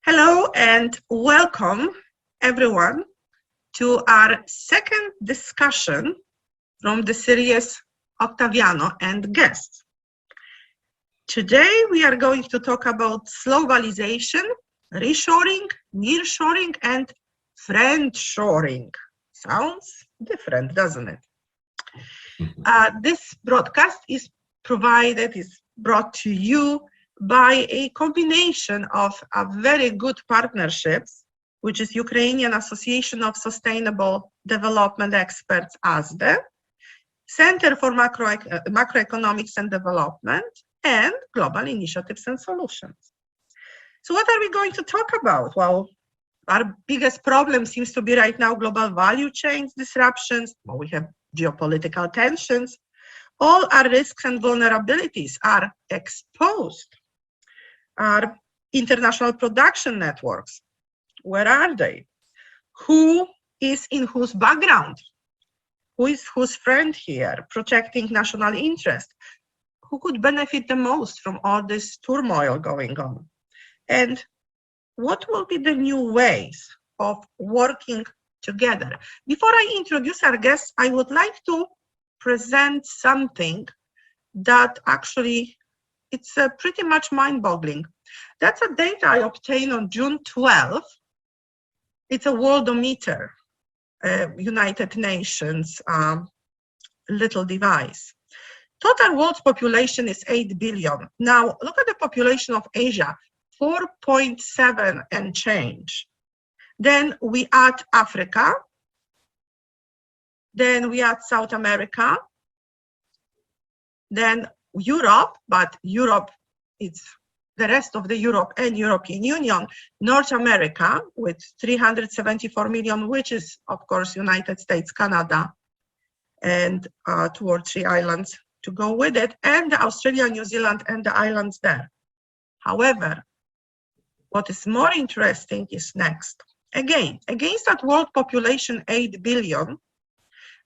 Hello and welcome everyone to our second discussion from the series Ottaviano and guests. Today we are going to talk about Slowbalization, Reshoring, Nearshoring and Friendshoring. Sounds different, doesn't it? This broadcast is brought to you by a combination of very good partnerships, which is Ukrainian Association of Sustainable Development Experts, ASDE, Center for Macroeconomics and Development, and Global Initiatives and Solutions. So what are we going to talk about? Well, our biggest problem seems to be right now global value chains disruptions. Well, we have geopolitical tensions. All our risks and vulnerabilities are exposed. Our international production networks, where are they? Who is in whose background? Who is whose friend here, protecting national interest? Who could benefit the most from all this turmoil going on? And what will be the new ways of working together? Before I introduce our guests, I would like to present something that actually it's pretty much mind-boggling. That's a data I obtained on June 12th. It's a worldometer, United Nations little device. Total world population is 8 billion. Now, look at the population of Asia, 4.7 and change. Then we add Africa. Then we add South America. Then Europe, but Europe, it's the rest of the Europe and European Union, North America with 374 million, which is, of course, United States, Canada, and 2 or 3 islands to go with it, and Australia, New Zealand, and the islands there. However, what is more interesting is next. Again, against that world population, 8 billion,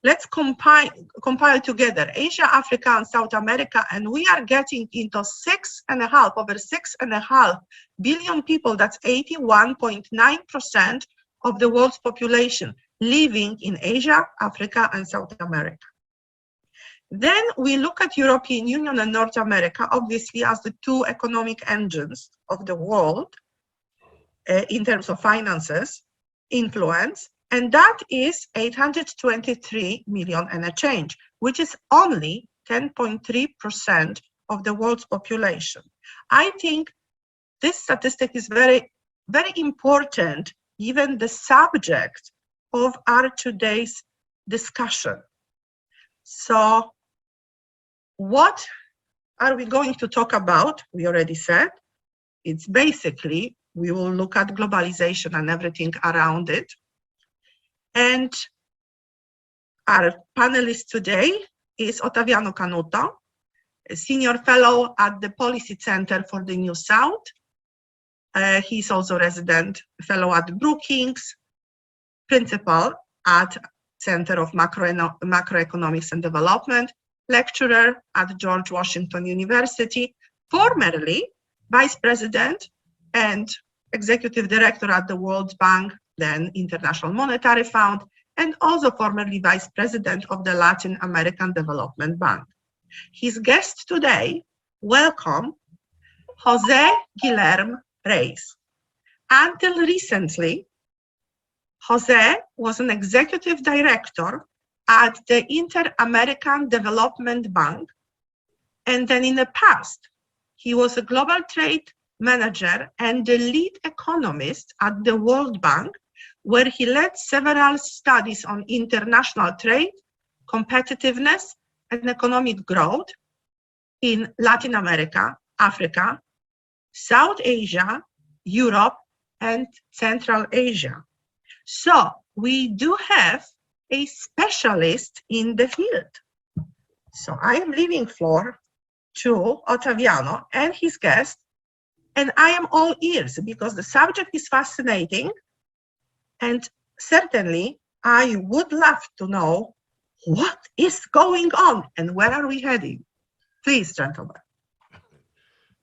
let's compile together Asia, Africa, and South America, and we are getting into over 6.5 billion people. That's 81.9% of the world's population living in Asia, Africa, and South America. Then we look at European Union and North America, obviously as the 2 economic engines of the world in terms of finances, influence, and that is 823 million and a change, which is only 10.3% of the world's population. I think this statistic is very, very important, given the subject of our today's discussion. So what are we going to talk about? We already said, it's basically, we will look at globalization and everything around it. And our panelist today is Ottaviano Canuto, a senior fellow at the Policy Center for the New South. He's also resident fellow at Brookings, principal at Center of Macroeconomics and Development, lecturer at George Washington University, formerly vice president and executive director at the World Bank, then International Monetary Fund, and also formerly vice president of the Latin American Development Bank. His guest today, welcome, Jose Guilherme Reis. Until recently, Jose was an executive director at the Inter-American Development Bank, and then in the past, he was a global trade manager and the lead economist at the World Bank, where he led several studies on international trade, competitiveness, and economic growth in Latin America, Africa, South Asia, Europe, and Central Asia. So we do have a specialist in the field. So I am leaving floor to Ottaviano and his guest, and I am all ears because the subject is fascinating. And certainly, I would love to know what is going on and where are we heading. Please, gentlemen.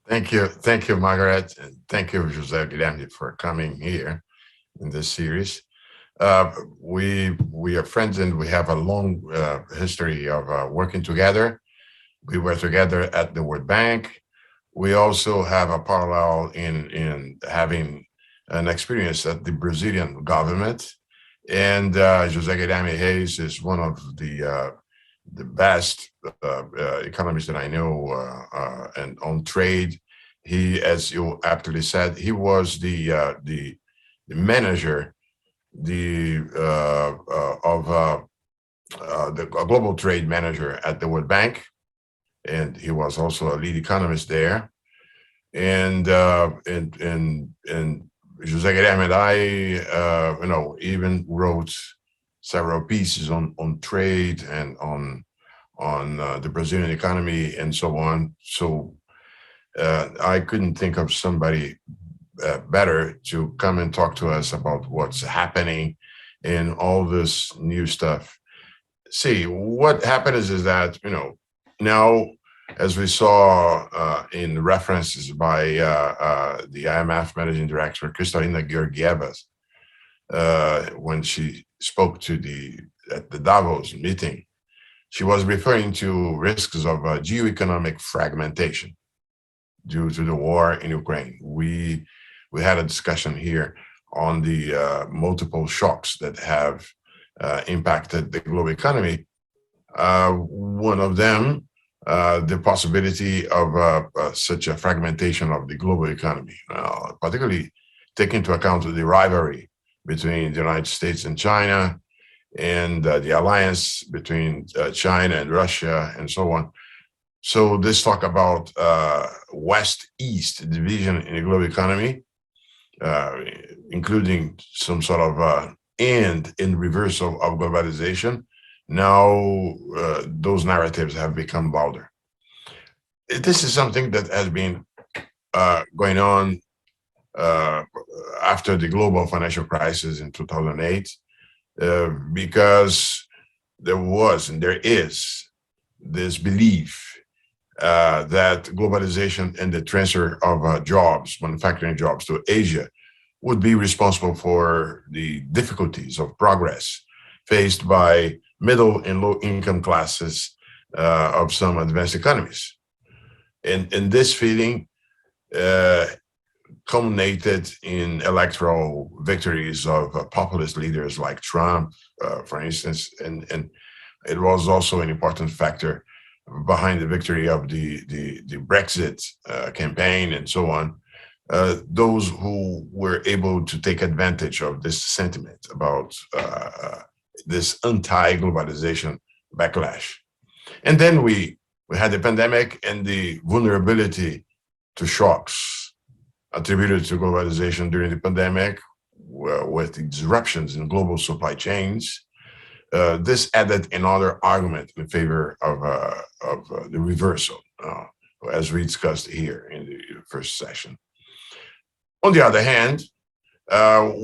Thank you, Margaret, and thank you, Jose Guilherme, for coming here in this series. We are friends, and we have a long history of working together. We were together at the World Bank. We also have a parallel in having an experience at the Brazilian government. And Jose Guilherme Reis is one of the best economists that I know, and on trade. He, as you aptly said, he was the manager the of the global trade manager at the World Bank, and he was also a lead economist there. And Jose Guilherme and I, even wrote several pieces on trade and on the Brazilian economy and so on. So I couldn't think of somebody better to come and talk to us about what's happening in all this new stuff. See, what happened is that, now, as we saw in references by the IMF managing director, Kristalina Georgieva, when she spoke at the Davos meeting, she was referring to risks of geoeconomic fragmentation due to the war in Ukraine. We had a discussion here on the multiple shocks that have impacted the global economy. One of them, the possibility of such a fragmentation of the global economy, particularly take into account the rivalry between the United States and China, and the alliance between China and Russia, and so on. So this talk about West-East division in the global economy, including some sort of end in reversal of globalization. Now those narratives have become louder. This is something that has been going on after the global financial crisis in 2008, because there was and there is this belief that globalization and the transfer of jobs, manufacturing jobs to Asia, would be responsible for the difficulties of progress faced by middle and low income classes of some advanced economies. And this feeling culminated in electoral victories of populist leaders like Trump, for instance, and it was also an important factor behind the victory of the Brexit campaign and so on. Those who were able to take advantage of this sentiment about this anti-globalization backlash. And then we had the pandemic and the vulnerability to shocks attributed to globalization during the pandemic, with the disruptions in global supply chains. This added another argument in favor of the reversal, as we discussed here in the first session. On the other hand,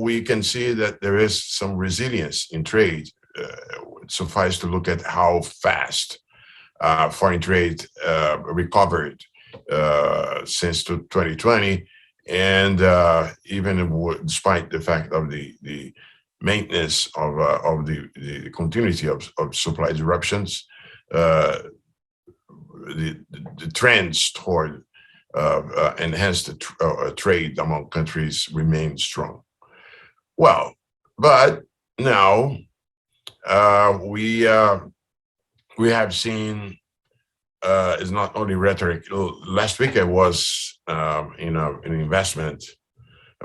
we can see that there is some resilience in trade. Suffice to look at how fast foreign trade recovered since 2020, and even despite the fact of the maintenance of the continuity of supply disruptions, the trends toward enhanced trade among countries remain strong. Well, but now we have seen is not only rhetoric. Last week I was in an investment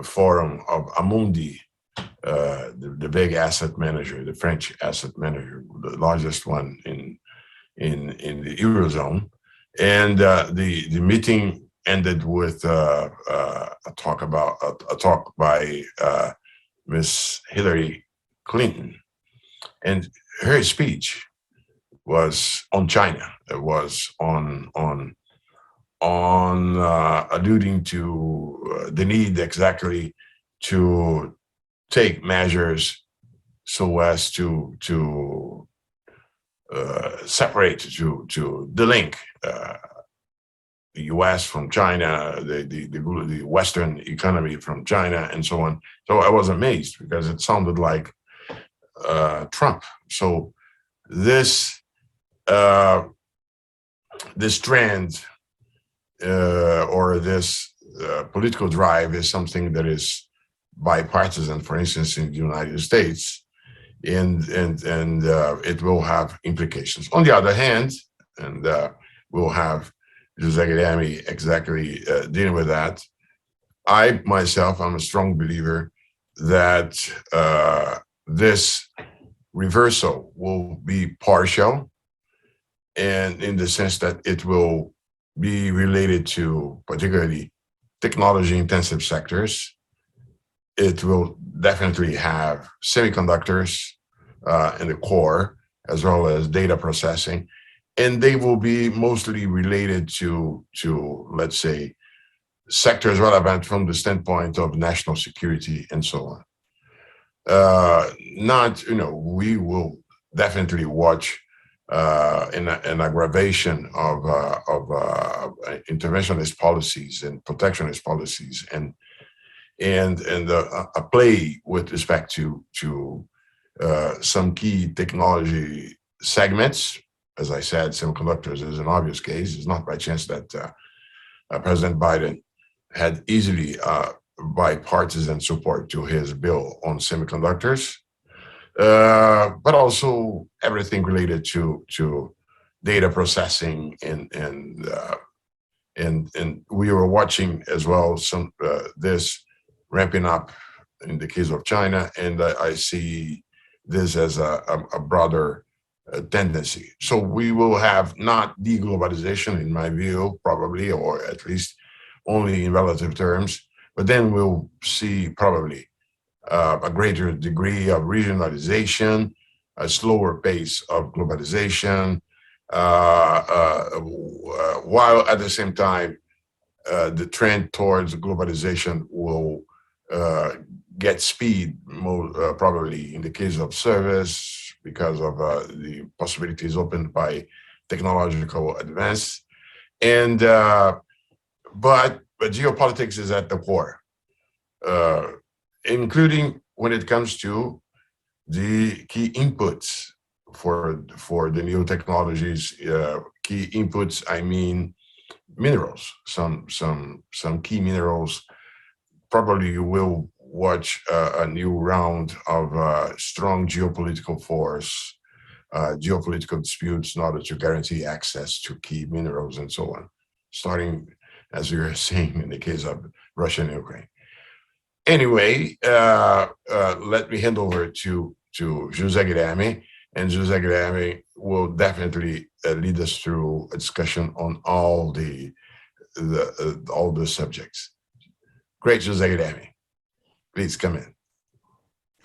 forum of Amundi, the big asset manager, the French asset manager, the largest one in the Eurozone, and the meeting ended with a talk by Miss Hillary Clinton, and her speech was on China. It was on alluding to the need exactly to take measures so as to separate, to delink the US from China, the Western economy from China, and so on. So I was amazed because it sounded like Trump. So this this trend or this political drive is something that is bipartisan, for instance, in the United States, and it will have implications. On the other hand, and we'll have José Guilherme exactly dealing with that. I myself, I'm a strong believer that this reversal will be partial, and in the sense that it will be related to particularly technology-intensive sectors. It will definitely have semiconductors in the core, as well as data processing, and they will be mostly related to let's say, sectors relevant from the standpoint of national security and so on. Not, we will definitely watch an aggravation of interventionist policies and protectionist policies, and a play with respect to some key technology segments. As I said, semiconductors is an obvious case. It's not by chance that President Biden had easily bipartisan support to his bill on semiconductors, but also everything related to data processing, and we were watching as well some this ramping up in the case of China, and I see this as a broader tendency. So we will have not deglobalization, in my view, probably, or at least only in relative terms, but then we'll see probably a greater degree of regionalization, a slower pace of globalization, while at the same time, the trend towards globalization will get speed, probably in the case of service, because of the possibilities opened by technological advance. And but geopolitics is at the core, including when it comes to the key inputs for the new technologies. Key inputs, I mean minerals. Some key minerals. Probably you will watch a new round of strong geopolitical force, geopolitical disputes in order to guarantee access to key minerals and so on, starting, as you were saying, in the case of Russia and Ukraine. Anyway, let me hand over to José Guilherme, and José Guilherme will definitely lead us through a discussion on all the subjects. Great, José Guilherme. Please come in.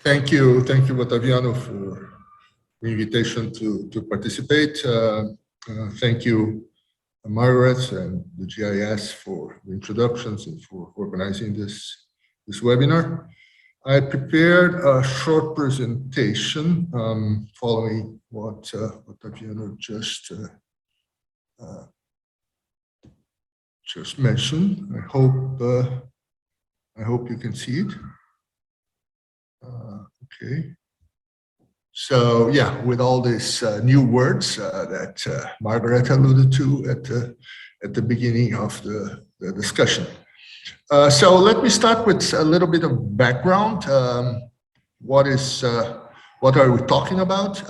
Thank you, Ottaviano, for the invitation to participate. Thank you, Margaret and the GIS, for the introductions and for organizing this webinar. I prepared a short presentation following what Ottaviano just mentioned. I hope you can see it. Okay. So yeah, with all these new words that Margaret alluded to at the beginning of the discussion. So let me start with a little bit of background. What are we talking about?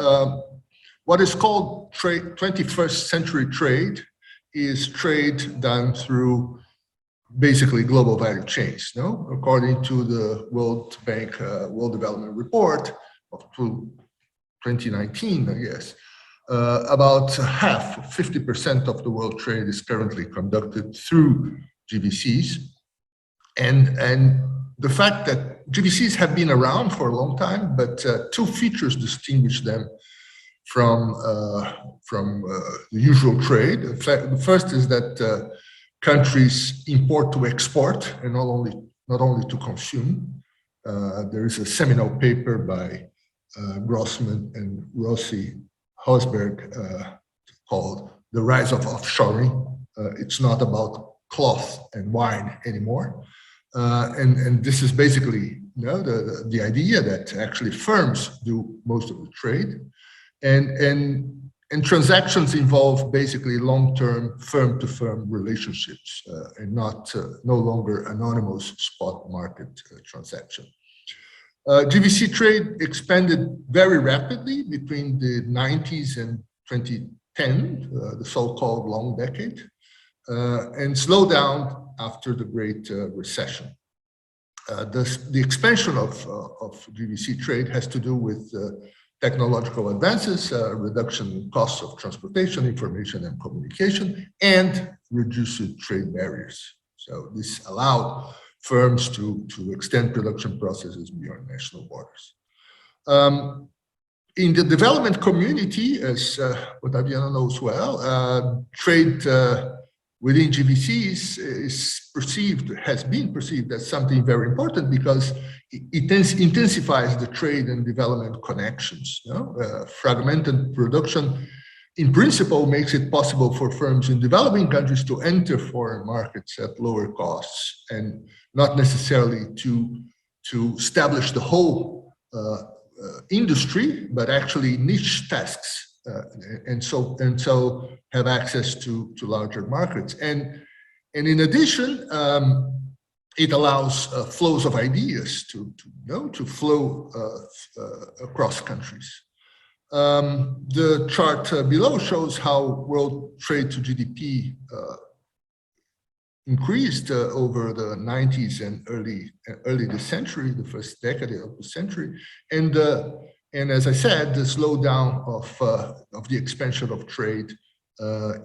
What is called 21st century trade is trade done through basically global value chains. No, according to the World Bank World Development Report of 2019, I guess, about half, 50% of the world trade is currently conducted through GVCs, and the fact that GVCs have been around for a long time, but two features distinguish them from the usual trade. The first is that countries import to export and not only to consume. There is a seminal paper by Grossman and Rossi Hosberg called "The Rise of Offshoring," It's not about cloth and wine anymore. And this is basically, the idea that actually firms do most of the trade, and transactions involve basically long-term firm-to-firm relationships, and not no longer anonymous spot market transaction. GVC trade expanded very rapidly between the 90s and 2010, the so-called long decade, and slowed down after the Great Recession. The expansion of GVC trade has to do with technological advances, reduction in costs of transportation, information and communication, and reduced trade barriers. So this allowed firms to extend production processes beyond national borders. In the development community, as Ottaviano knows well, trade within GVCs has been perceived as something very important because it intensifies the trade and development connections. Fragmented production, in principle, makes it possible for firms in developing countries to enter foreign markets at lower costs and not necessarily to establish the whole industry, but actually niche tasks, and so have access to larger markets. And in addition, it allows flows of ideas to flow across countries. The chart below shows how world trade to GDP increased over the 90s and early this century, the first decade of the century, and as I said, the slowdown of the expansion of trade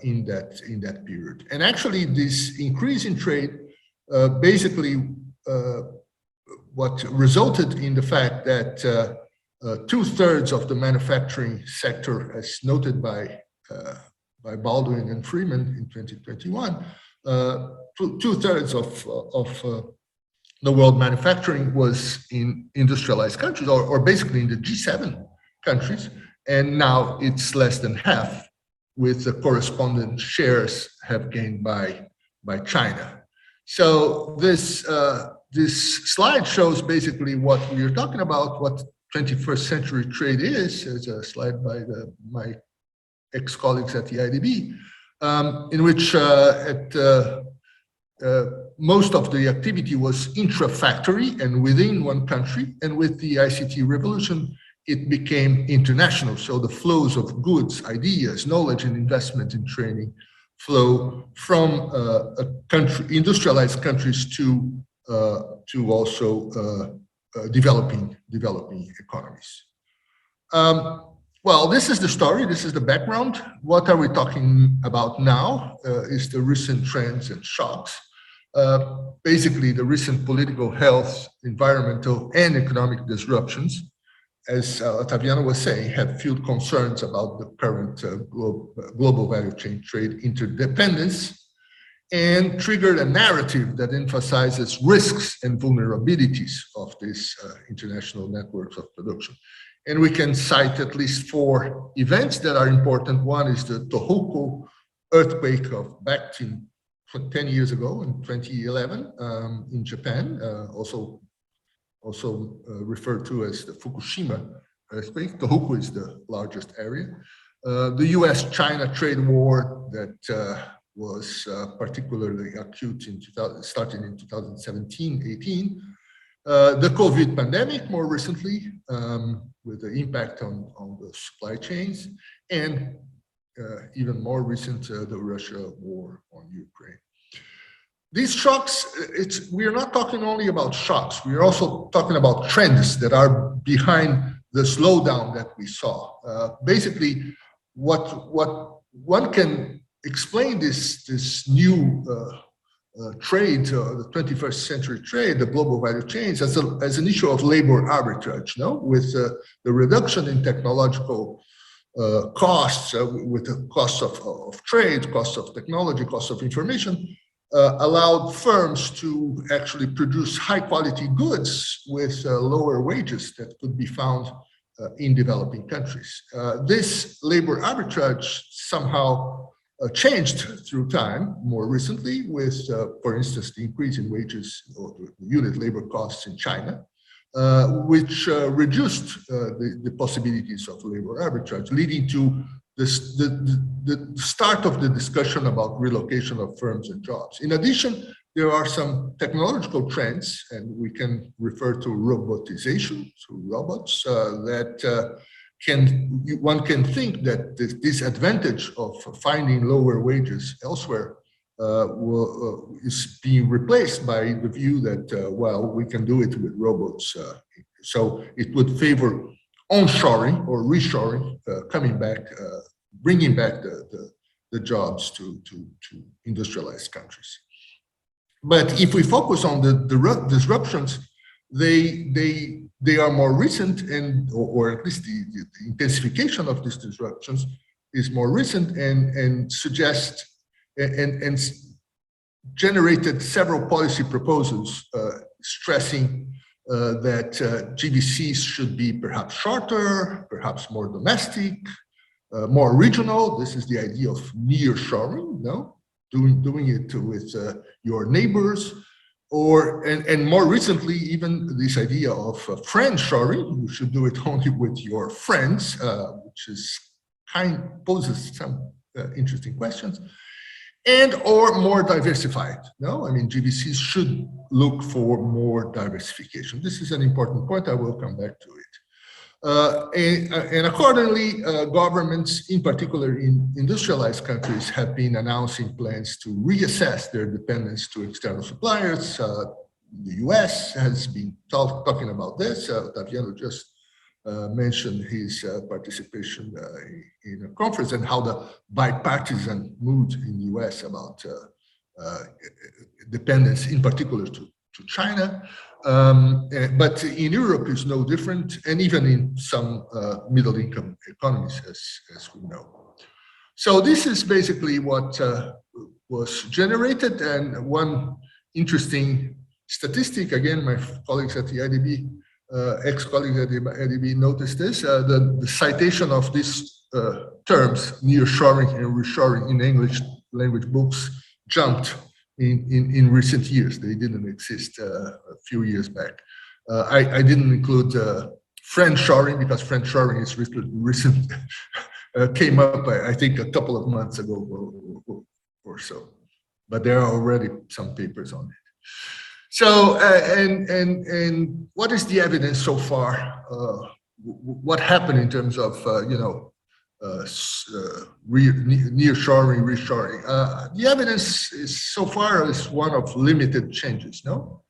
in that period. And actually, this increase in trade basically what resulted in the fact that 2/3 of the manufacturing sector, as noted by Baldwin and Freeman in 2021. 2/3 of the world manufacturing was in industrialized countries, or basically in the G7 countries, and now it's less than half, with the corresponding shares have gained by China. So this slide shows basically what we are talking about, what 21st century trade is. It's a slide by my ex-colleagues at the IDB, in which most of the activity was intra-factory and within one country, and with the ICT revolution, it became international. So the flows of goods, ideas, knowledge, and investment in training flow from industrialized countries to also developing economies. Well, this is the story, this is the background. What are we talking about now is the recent trends and shocks. Basically, the recent political, health, environmental, and economic disruptions, as Ottaviano was saying, have fueled concerns about the current global value chain trade interdependence, and triggered a narrative that emphasizes risks and vulnerabilities of these international networks of production. And we can cite at least 4 events that are important. One is the Tohoku earthquake of back 10 years ago in 2011 in Japan, also referred to as the Fukushima earthquake. Tohoku is the largest area. The US-China trade war that was particularly acute starting in 2017-18. The COVID pandemic more recently, with the impact on the supply chains, and even more recent, the Russia war on Ukraine. These shocks, we are not talking only about shocks, we are also talking about trends that are behind the slowdown that we saw. Basically, what one can explain this new trade, the 21st century trade, the global value chains, as an issue of labor arbitrage, with the reduction in technological costs, with the costs of trade, costs of technology, costs of information, allowed firms to actually produce high quality goods with lower wages that could be found in developing countries. This labor arbitrage somehow changed through time more recently with, for instance, the increase in wages or unit labor costs in China, which reduced the possibilities of labor arbitrage, leading to this, the start of the discussion about relocation of firms and jobs. In addition, there are some technological trends, and we can refer to robotization, to robots, that one can think that this advantage of finding lower wages elsewhere is being replaced by the view that, well, we can do it with robots. So it would favor onshoring or reshoring, coming back, bringing back the jobs to industrialized countries. But if we focus on the disruptions, they are more recent, and or at least the intensification of these disruptions is more recent and suggest and generated several policy proposals stressing that GVCs should be perhaps shorter, perhaps more domestic, more regional. This is the idea of nearshoring, no? Doing it with your neighbors, and more recently, even this idea of friendshoring. You should do it only with your friends, which is poses some interesting questions, and or more diversified. No, I mean, GVCs should look for more diversification. This is an important point. I will come back to it. And accordingly, governments, in particular in industrialized countries, have been announcing plans to reassess their dependence to external suppliers. The US has been talking about this. Ottaviano just mentioned his participation in a conference and how the bipartisan mood in the US about dependence, in particular to China. But in Europe is no different, and even in some middle-income economies, as we know. So this is basically what was generated. And one interesting statistic, again, my colleagues at the IDB, ex-colleagues at the IDB noticed this, the citation of these terms, nearshoring and reshoring, in English language books jumped in recent years. They didn't exist a few years back. I didn't include friendshoring because friendshoring is recent, came up, I think, a couple of months ago or so, but there are already some papers on it. So, and what is the evidence so far? What happened in terms of, nearshoring, reshoring? The evidence is so far is one of limited changes, no?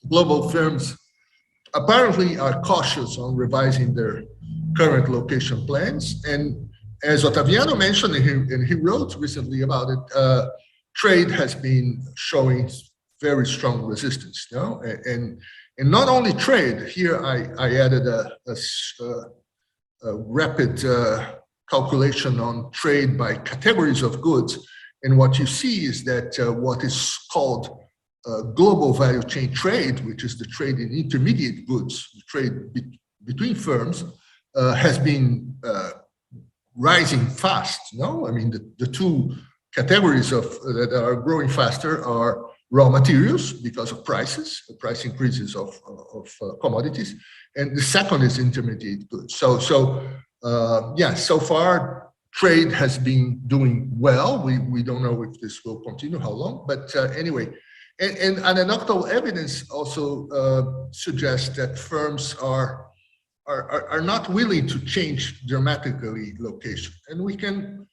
Global firms apparently are cautious on revising their current location plans. And as Ottaviano mentioned, and he wrote recently about it, trade has been showing very strong resistance, no? And not only trade, here I added a rapid calculation on trade by categories of goods. And what you see is that what is called global value chain trade, which is the trade in intermediate goods, the trade between firms, has been rising fast. No, I mean, the two categories that are growing faster are raw materials because of prices, the price increases of commodities, and the second is intermediate goods. So far trade has been doing well. We don't know if this will continue, how long, but anyway. And anecdotal evidence also suggests that firms are not willing to change dramatically location. And we can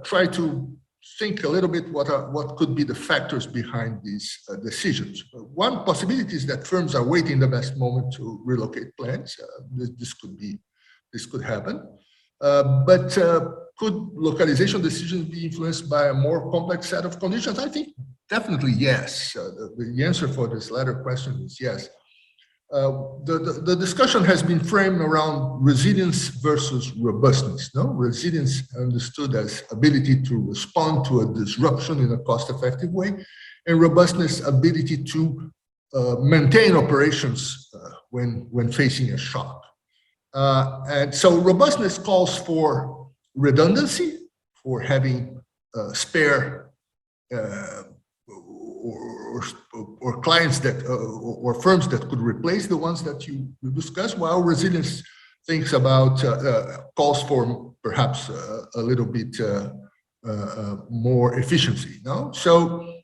try to think a little bit what could be the factors behind these decisions. One possibility is that firms are waiting the best moment to relocate plants. This could happen. But could localization decisions be influenced by a more complex set of conditions? I think definitely yes. The answer for this latter question is yes. The discussion has been framed around resilience versus robustness. No, resilience understood as ability to respond to a disruption in a cost-effective way, and robustness ability to maintain operations when facing a shock. And so robustness calls for redundancy, having spare or clients that or firms that could replace the ones that you discussed, while resilience thinks about calls for perhaps a little bit more efficiency. No, so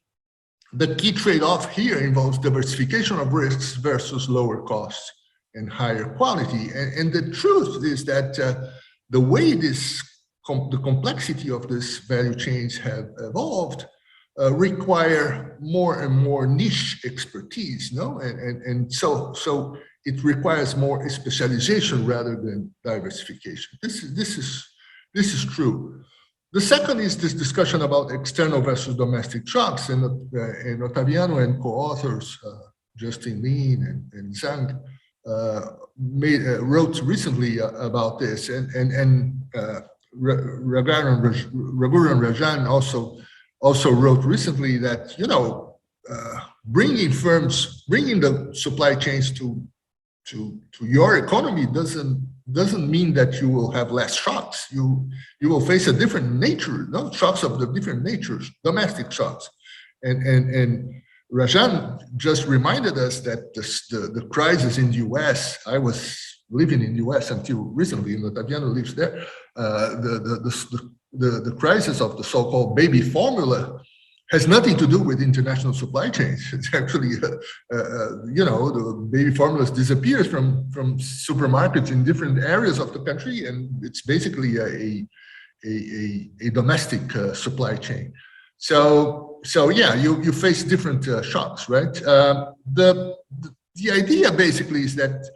the key trade-off here involves diversification of risks versus lower costs and higher quality. And the truth is that the way the complexity of this value chains have evolved require more and more niche expertise, no? And so it requires more specialization rather than diversification. This is true. The second is this discussion about external versus domestic shocks, and Ottaviano and co-authors Justin Lin and Zhang wrote recently about this, and Raghuram Rajan also wrote recently that, you know, bringing the supply chains to your economy doesn't mean that you will have less shocks. You will face a different nature, no, shocks of the different natures, domestic shocks, and Rajan just reminded us that the crisis in the U.S. I was living in the U.S. until recently, and Ottaviano lives there. The crisis of the so-called baby formula has nothing to do with international supply chains. It's actually, you know, the baby formulas disappears from supermarkets in different areas of the country, and it's basically a domestic supply chain. So yeah, you face different shocks, right? The idea basically is that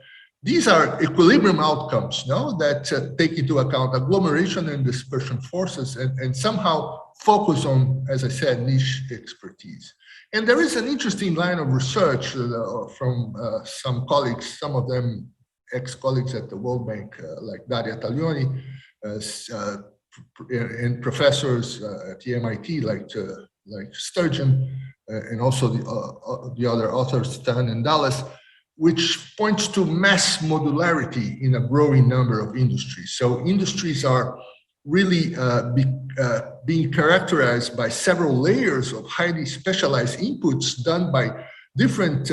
these are equilibrium outcomes, no, that take into account agglomeration and dispersion forces and somehow focus on, as I said, niche expertise. And there is an interesting line of research from some colleagues, some of them ex-colleagues at the World Bank, like Daria Taglioni, and professors at the MIT, like Sturgeon, and also the other authors, Stan and Dallas, which points to mass modularity in a growing number of industries. So industries are really being characterized by several layers of highly specialized inputs done by different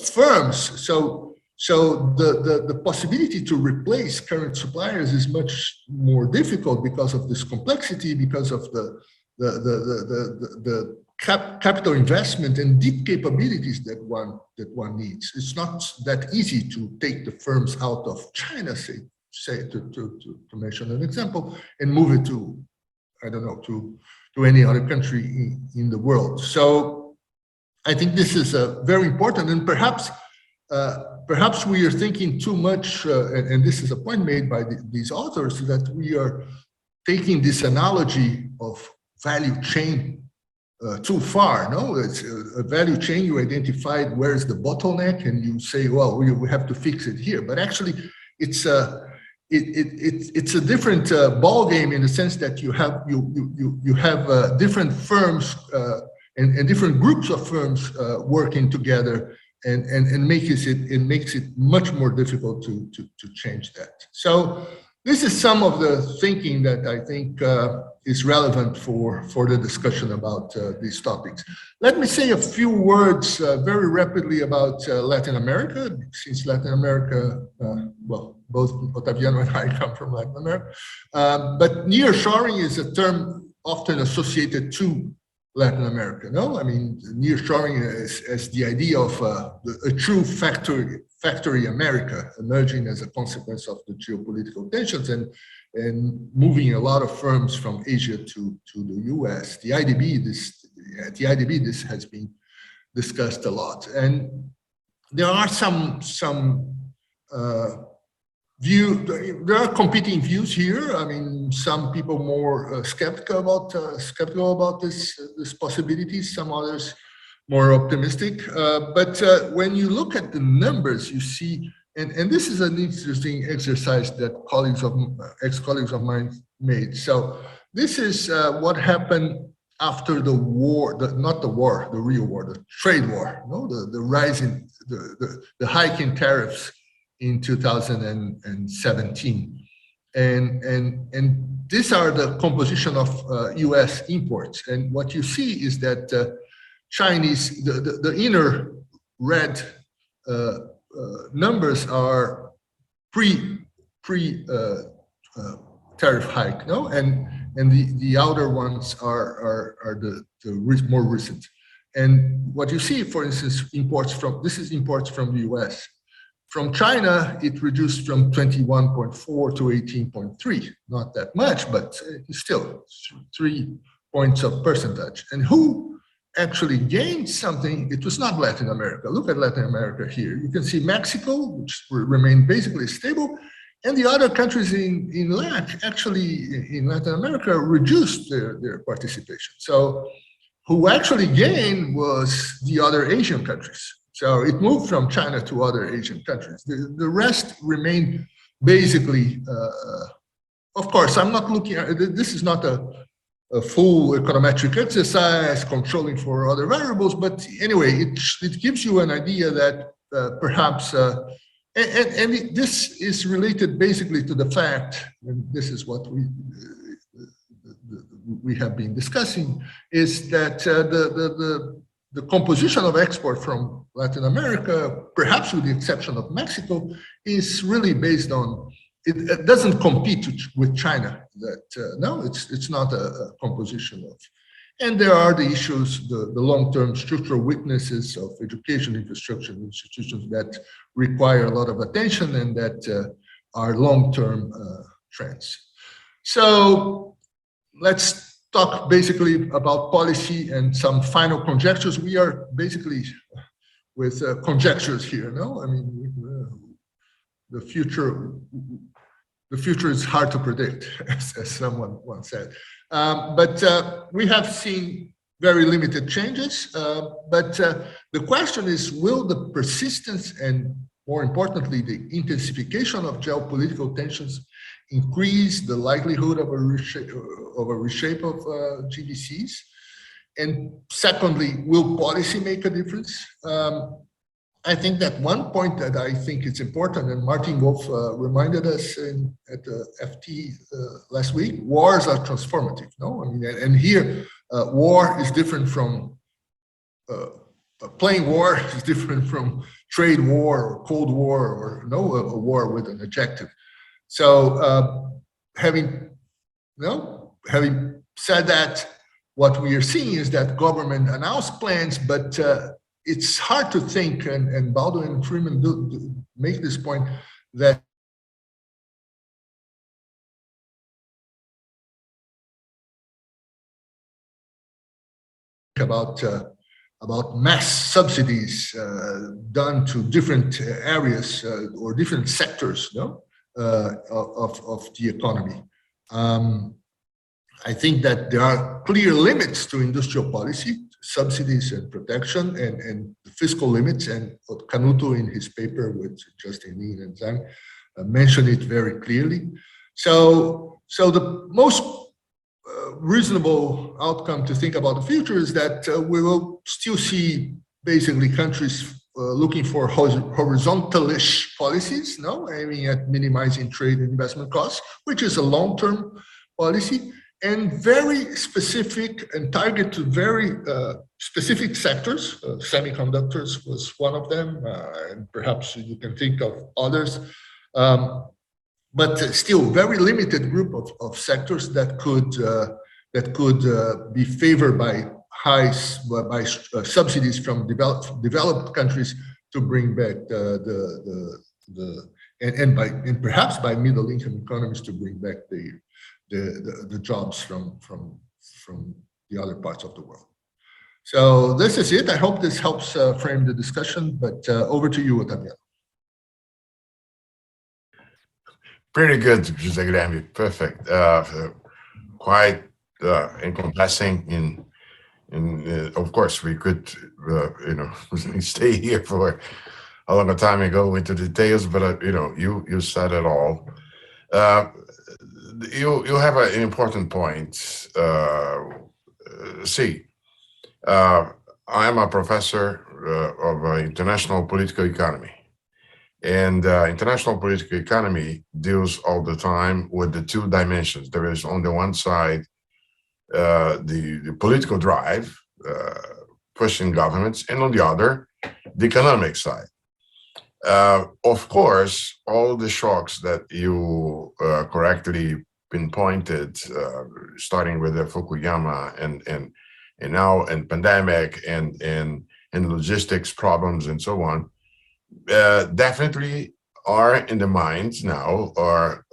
firms. So the possibility to replace current suppliers is much more difficult because of this complexity, because of the capital investment and deep capabilities that one needs. It's not that easy to take the firms out of China, say to mention an example, and move it to, I don't know, to any other country in the world. So I think this is very important, and perhaps we are thinking too much, and this is a point made by these authors, that we are taking this analogy of value chain too far. No, it's a value chain. You identified where's the bottleneck, and you say, well, we have to fix it here. But actually, it's a different ball game in the sense that you have different firms and different groups of firms working together, and makes it much more difficult to change that. So this is some of the thinking that I think is relevant for the discussion about these topics. Let me say a few words very rapidly about Latin America, since Latin America, well, both Ottaviano and I come from Latin America, but nearshoring is a term often associated to Latin America, no? I mean, nearshoring as the idea of a true factory America emerging as a consequence of the geopolitical tensions and moving a lot of firms from Asia to the US. The IDB, this has been discussed a lot. And there are there are competing views here. I mean, some people more skeptical about this possibility, some others more optimistic. But when you look at the numbers, you see, and this is an interesting exercise that ex-colleagues of mine made. So this is what happened after the war, not the war, the real war, the trade war, no? The rise in the hike in tariffs in 2017. And these are the composition of US imports. And what you see is that Chinese, the inner red numbers are tariff hike, no, and the outer ones are the more recent. And what you see, for instance, imports from imports from the US. From China, it reduced from 21.4 to 18.3. Not that much, but still 3 points of percentage. And who actually gained something? It was not Latin America. Look at Latin America here. You can see Mexico, which remained basically stable, and the other countries in LAC, actually in Latin America, reduced their participation. So who actually gained was the other Asian countries. So it moved from China to other Asian countries. The rest remained basically, of course, I'm not looking at, this is not a full econometric exercise controlling for other variables, but anyway, it gives you an idea that perhaps, and this is related basically to the fact, and this is what we have been discussing, is that the composition of export from Latin America, perhaps with the exception of Mexico, is really based on, it doesn't compete with China. That no, it's not a composition of, and there are the issues, the long-term structural weaknesses of education infrastructure institutions that require a lot of attention and that are long-term trends. So let's talk basically about policy and some final conjectures. We are basically with conjectures here, no? I mean, the future is hard to predict, as someone once said. But we have seen very limited changes. But the question is, will the persistence and, more importantly, the intensification of geopolitical tensions increase the likelihood of a reshape of GDCs? And secondly, will policy make a difference? I think that one point that I think is important, and Martin Wolf reminded us at the FT last week, wars are transformative, no? I mean, and here, war is different from, playing war is different from trade war or Cold War or a war with an objective. So having said that, what we are seeing is that government announced plans, but it's hard to think, and Baldwin and Freeman do make this point, that about mass subsidies done to different areas or different sectors, no? Of the economy. I think that there are clear limits to industrial policy, subsidies and protection, and the fiscal limits, and Canuto in his paper with Justin Lin and Zhang mentioned it very clearly. So the most reasonable outcome to think about the future is that we will still see basically countries looking for horizontalish policies, no, aiming at minimizing trade and investment costs, which is a long-term policy, and very specific and target to very specific sectors. Semiconductors was one of them, and perhaps you can think of others, but still very limited group of sectors that could be favored by subsidies from developed countries to bring back and perhaps by middle income economies to bring back the jobs from the other parts of the world. So this is it. I hope this helps frame the discussion, but over to you, Ottavio. Pretty good, Jose Guilherme. Perfect. Quite encompassing. Of course, we could, stay here for a longer time and go into details, but you said it all. You have an important point. I am a professor of international political economy, And international political economy deals all the time with the two dimensions. There is on the one side the political drive pushing governments, and on the other, the economic side. Of course, all the shocks that you correctly pinpointed, starting with the Fukuyama and now and pandemic and logistics problems and so on, definitely are in the minds now, are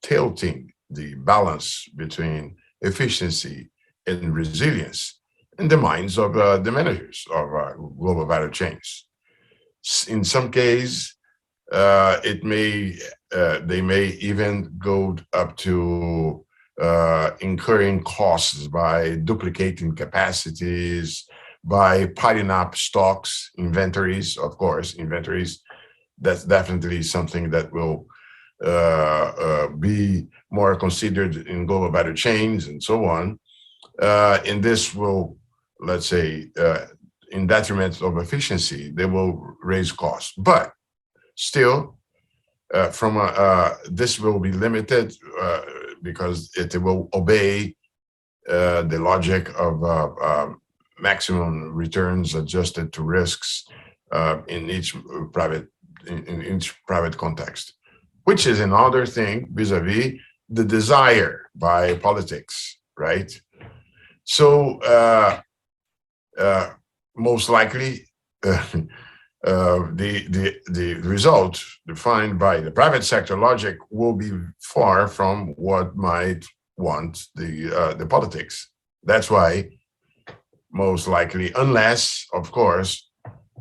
tilting the balance between efficiency and resilience in the minds of the managers of global value chains. In some cases, they may even go up to incurring costs by duplicating capacities, by piling up stocks, inventories, of course, inventories. That's definitely something that will be more considered in global value chains and so on. And this will, let's say, in detriment of efficiency, they will raise costs. But still, this will be limited because it will obey the logic of maximum returns adjusted to risks in each private context, which is another thing vis-a-vis the desire by politics, right? So most likely the result defined by the private sector logic will be far from what might want the politics. That's why most likely, unless, of course,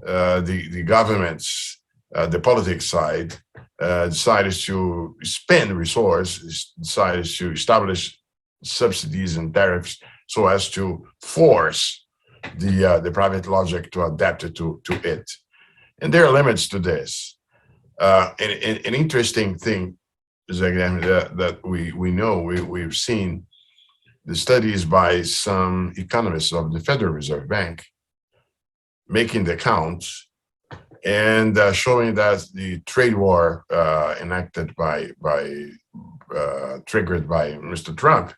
the governments, the politics side, decided to spend resources, decided to establish subsidies and tariffs so as to force the private logic to adapt it to it. And there are limits to this. An interesting thing is again that we know, we've seen the studies by some economists of the Federal Reserve Bank making the count and showing that the trade war enacted triggered by Mr. Trump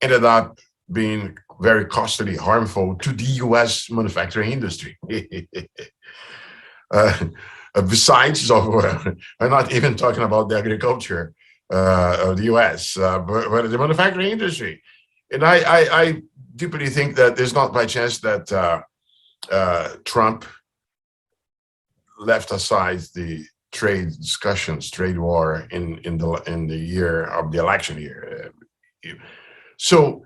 ended up being very costly, harmful to the U.S. manufacturing industry. Besides, we're not even talking about the agriculture of the U.S., but the manufacturing industry. And I deeply think that it's not by chance that Trump left aside the trade discussions, trade war in the year of the election year. So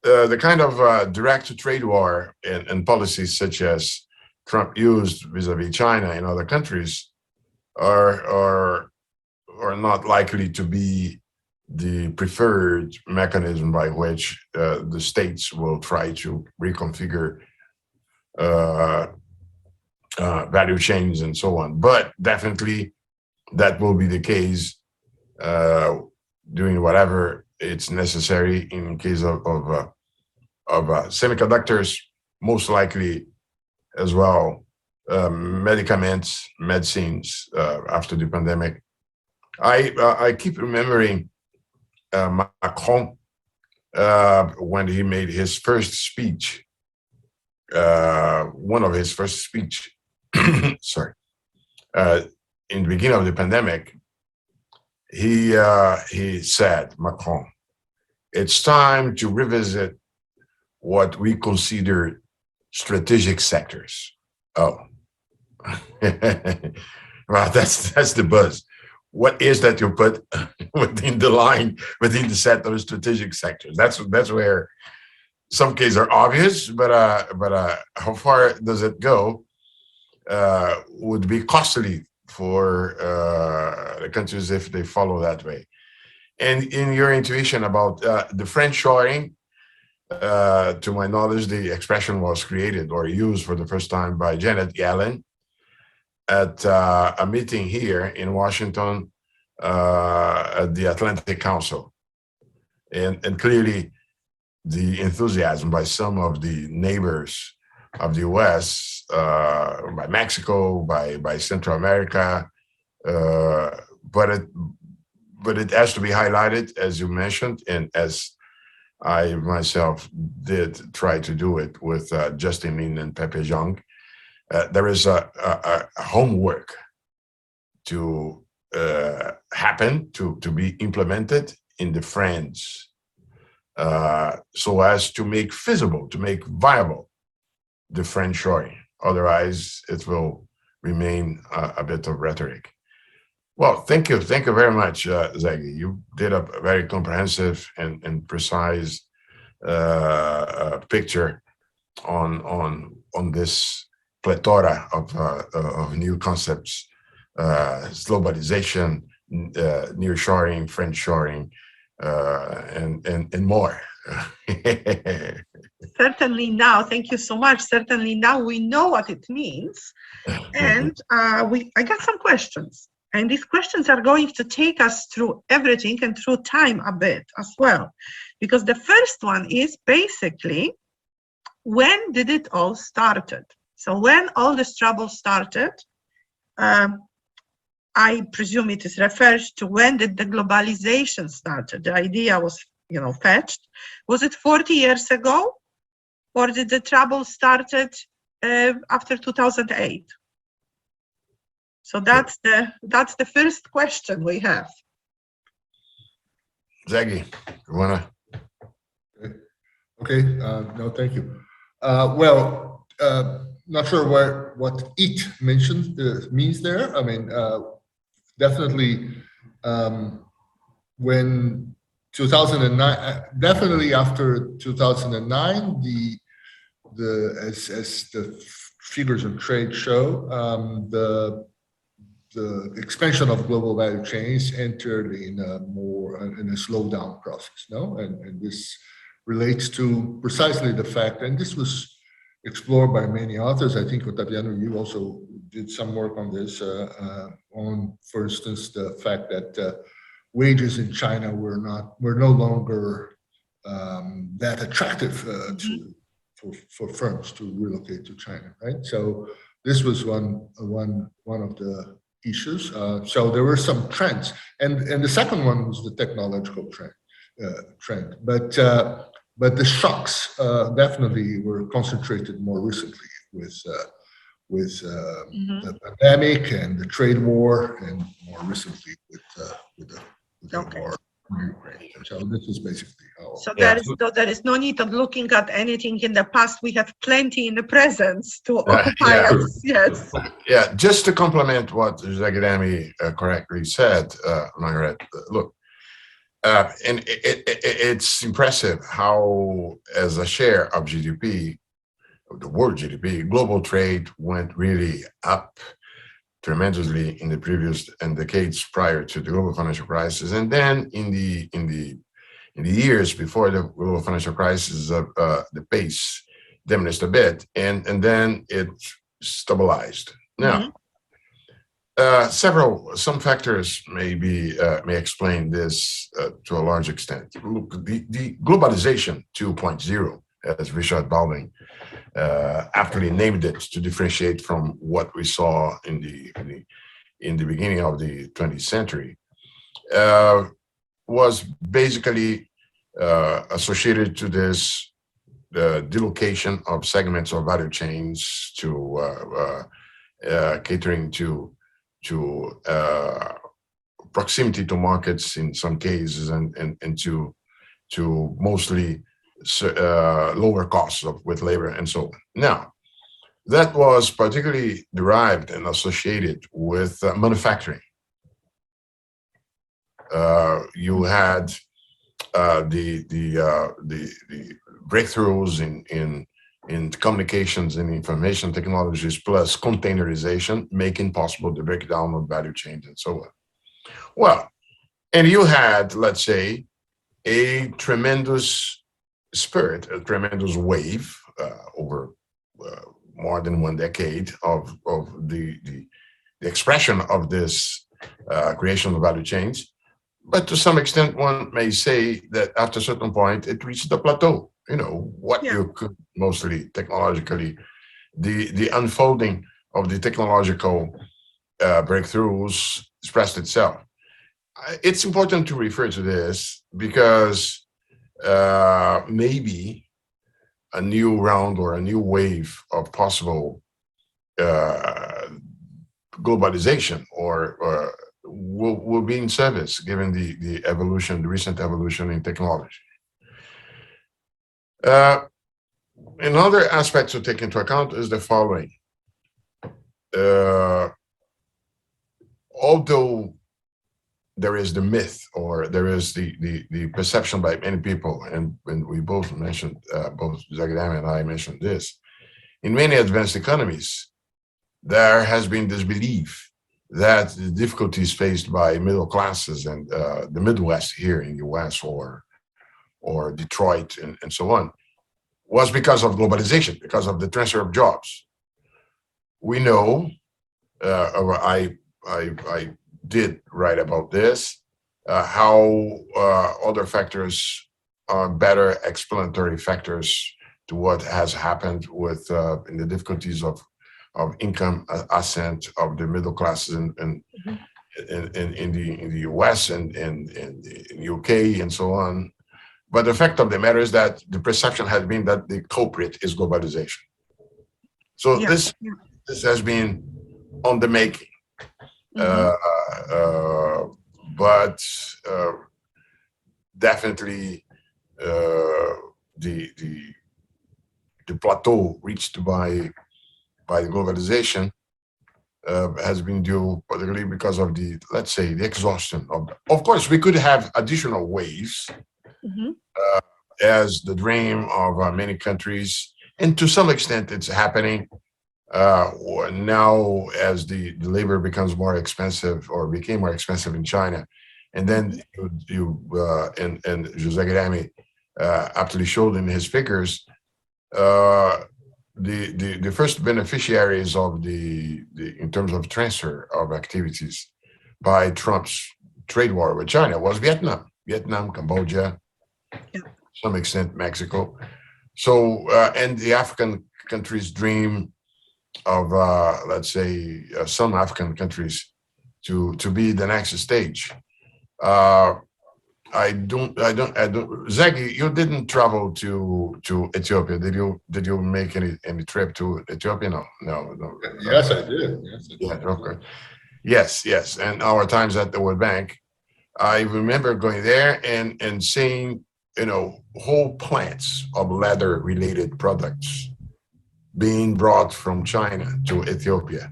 the kind of direct trade war and policies such as Trump used vis-a-vis China and other countries are not likely to be the preferred mechanism by which the states will try to reconfigure value chains and so on. But definitely that will be the case doing whatever it's necessary in case of semiconductors, most likely as well, medicaments, medicines after the pandemic. I keep remembering Macron when he made his first speech, one of his first speech, sorry, in the beginning of the pandemic, he said, Macron, it's time to revisit what we consider strategic sectors. Oh, well, that's the buzz. What is that you put within the line, within the set of strategic sectors? That's where some cases are obvious, but how far does it go would be costly for the countries if they follow that way. And in your intuition about the Friendshoring, to my knowledge, the expression was created or used for the first time by Janet Yellen at a meeting here in Washington at the Atlantic Council. And clearly the enthusiasm by some of the neighbors of the US, by Mexico, by Central America, But it has to be highlighted, as you mentioned, and as I myself did try to do it with Justin Lin and Pepe Zhang. There is a homework to happen, to be implemented in the Friends, so as to make feasible, to make viable the Friendshoring. Otherwise, it will remain a bit of rhetoric. Well, thank you very much, Zaggy. You did a very comprehensive and precise picture on this plethora of new concepts: Slowbalization, Nearshoring, Friendshoring, and more. Certainly now, thank you so much. Certainly now we know what it means. And I got some questions. And these questions are going to take us through everything and through time a bit as well. Because the first one is basically, when did it all started? So when all this trouble started, I presume it is refers to when did the globalization started? The idea was, fetched. Was it 40 years ago? Or did the trouble started after 2008? So that's the first question we have. Zaggy, you wanna? Okay, no, thank you. Well, not sure what it mentioned means there. I mean, definitely when 2009, definitely after 2009, as the figures of trade show, the expansion of global value chains entered in a slowdown process, no? And this relates to precisely the fact, and this was explored by many authors. I think, Ottaviano, you also did some work on this, on, for instance, the fact that wages in China were no longer that attractive for firms to relocate to China, right? So this was one of the issues. So there were some trends, and the second one was the technological trend. But the shocks definitely were concentrated more recently with the pandemic and the trade war, and more recently with the war in Ukraine. So this is basically how. So there is no need of looking at anything in the past. We have plenty in the present to occupy us. Yes. Yeah, just to complement what Zagidami correctly said, Margaret, look, and it's impressive how, as a share of GDP, the world GDP, global trade went really up tremendously in the previous and decades prior to the global financial crisis, and then in the years before the global financial crisis, the pace diminished a bit, and then it stabilized. Now, some factors may explain this to a large extent. Look, the globalization 2.0, as Richard Baldwin aptly named it, to differentiate from what we saw in the beginning of the 20th century, was basically associated to this delocation of segments of value chains to catering to proximity to markets in some cases, and to mostly lower costs with labor and so on. Now, that was particularly derived and associated with manufacturing. You had the breakthroughs in communications and information technologies, plus containerization, making possible the breakdown of value chains and so on. Well, and you had, let's say, a tremendous spirit, a tremendous wave over more than one decade of the expression of this creation of value chains. But to some extent, one may say that after a certain point, it reached a plateau. You could mostly technologically, the unfolding of the technological breakthroughs expressed itself. It's important to refer to this because maybe a new round or a new wave of possible globalization or will be in service given the evolution, the recent evolution in technology. Another aspect to take into account is the following. Although there is the myth or there is the perception by many people, and we both mentioned, both Zagidami and I mentioned this, in many advanced economies, there has been this belief that the difficulties faced by middle classes and the Midwest here in the US or Detroit and so on was because of globalization, because of the transfer of jobs. We know, I did write about this, how other factors are better explanatory factors to what has happened with in the difficulties of income ascent of the middle classes in the US and in the UK and so on. But the fact of the matter is that the perception has been that the culprit is globalization. So this has been on the making. But definitely the plateau reached by the globalization has been due particularly because of the, let's say, the exhaustion of course, we could have additional waves as the dream of many countries, and to some extent it's happening now as the labor becomes more expensive or became more expensive in China. And then and José Guilherme aptly showed in his figures the first beneficiaries of the in terms of transfer of activities by Trump's trade war with China was Vietnam, Cambodia, to some extent Mexico. So and the African countries dream of let's say some African countries to be the next stage. I don't. Zaggy, you didn't travel to Ethiopia, did you? Did you make any trip to Ethiopia? No. Yes, I did. Yes, I did. Yeah, okay. Yes. And our times at the World Bank, I remember going there and seeing, whole plants of leather-related products being brought from China to Ethiopia,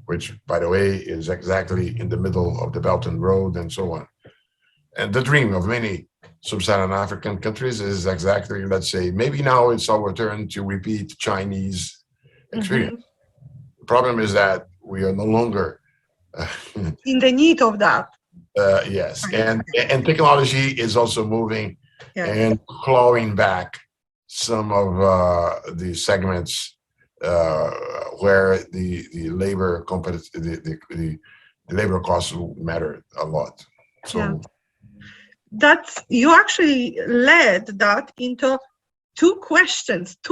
which, by the way, is exactly in the middle of the Belt and Road and so on. And the dream of many sub-Saharan African countries is exactly, let's say, maybe now it's our turn to repeat Chinese experience. The problem is that we are no longer in the need of that. Yes, and technology is also moving and clawing back some of the segments where the labor the labor costs matter a lot. So that's, you actually led that into two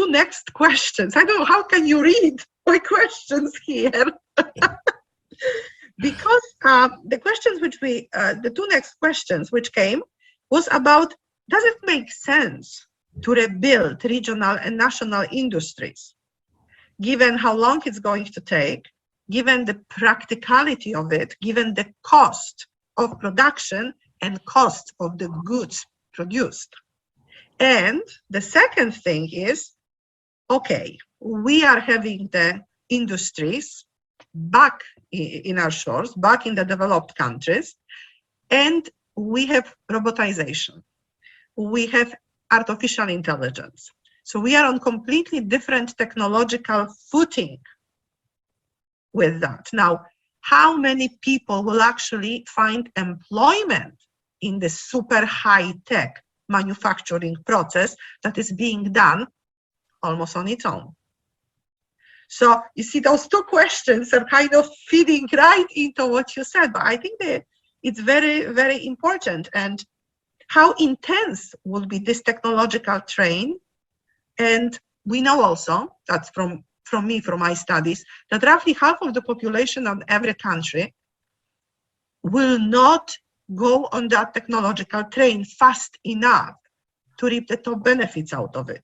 next questions. I don't know, how can you read my questions here? Because the questions which the two next questions which came was about, does it make sense to rebuild regional and national industries, given how long it's going to take, given the practicality of it, given the cost of production and cost of the goods produced? And the second thing is, okay, we are having the industries back in our shores, back in the developed countries, and we have robotization, we have artificial intelligence. So we are on completely different technological footing with that. Now, how many people will actually find employment in the super high-tech manufacturing process that is being done almost on its own? So you see, those two questions are kind of feeding right into what you said, but I think that it's very, very important. And how intense will be this technological train? And we know also, that's from my studies, that roughly half of the population of every country will not go on that technological train fast enough to reap the top benefits out of it.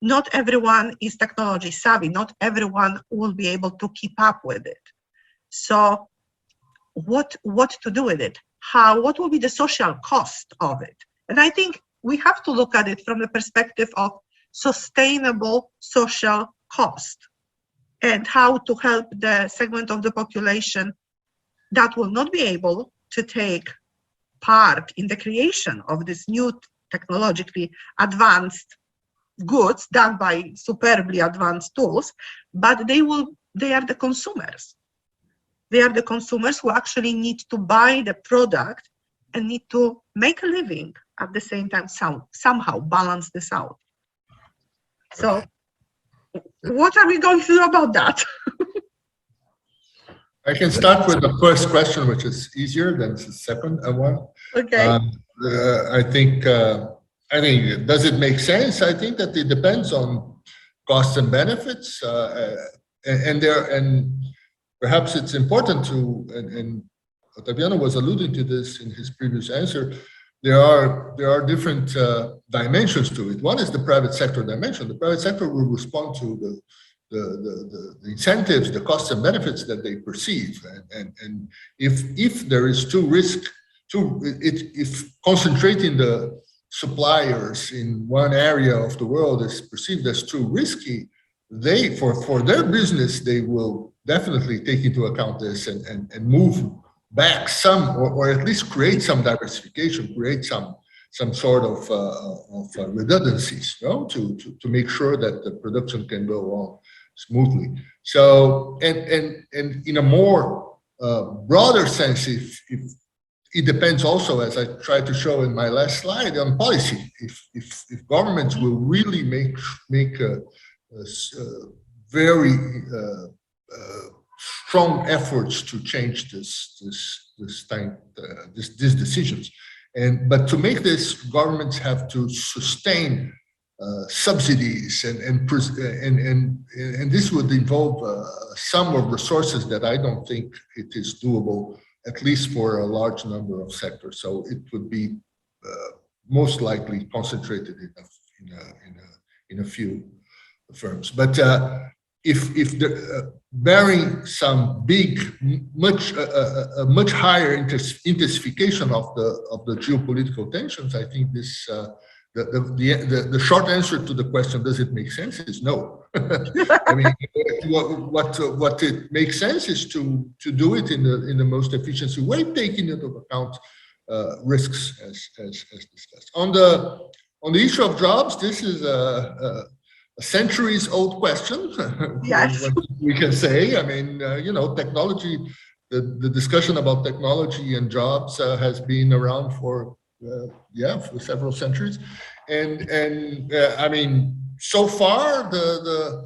Not everyone is technology savvy. Not everyone will be able to keep up with it. So what to do with it? What will be the social cost of it? And I think we have to look at it from the perspective of sustainable social cost and how to help the segment of the population that will not be able to take part in the creation of this new technologically advanced goods done by superbly advanced tools, but they are the consumers. They are the consumers who actually need to buy the product and need to make a living at the same time, somehow balance this out. So what are we going to do about that? I can start with the first question, which is easier than the second one. Okay. I think, does it make sense? I think that it depends on costs and benefits, and perhaps it's important to, and Ottaviano was alluding to this in his previous answer. There are different dimensions to it. One is the private sector dimension. The private sector will respond to the incentives, the costs and benefits that they perceive, and if there is if concentrating the suppliers in one area of the world is perceived as too risky, for their business they will definitely take into account this and move back some, or at least create some diversification, create some sort of redundancies, to make sure that the production can go on smoothly. So, and in a more broader sense, if it depends also, as I tried to show in my last slide, on policy. If governments will really make very strong efforts to change these decisions, but to make this, governments have to sustain subsidies and this would involve a sum of resources that I don't think it is doable, at least for a large number of sectors. So it would be most likely concentrated in a few firms. But if bearing some big, much higher intensification of the geopolitical tensions, I think this. The short answer to the question, does it make sense, is no. I mean, what it makes sense is to do it in the most efficient way, taking into account risks as discussed. On the issue of jobs, this is a centuries-old question. Yes. We can say. I mean, technology. The discussion about technology and jobs has been around for several centuries, and I mean, so far the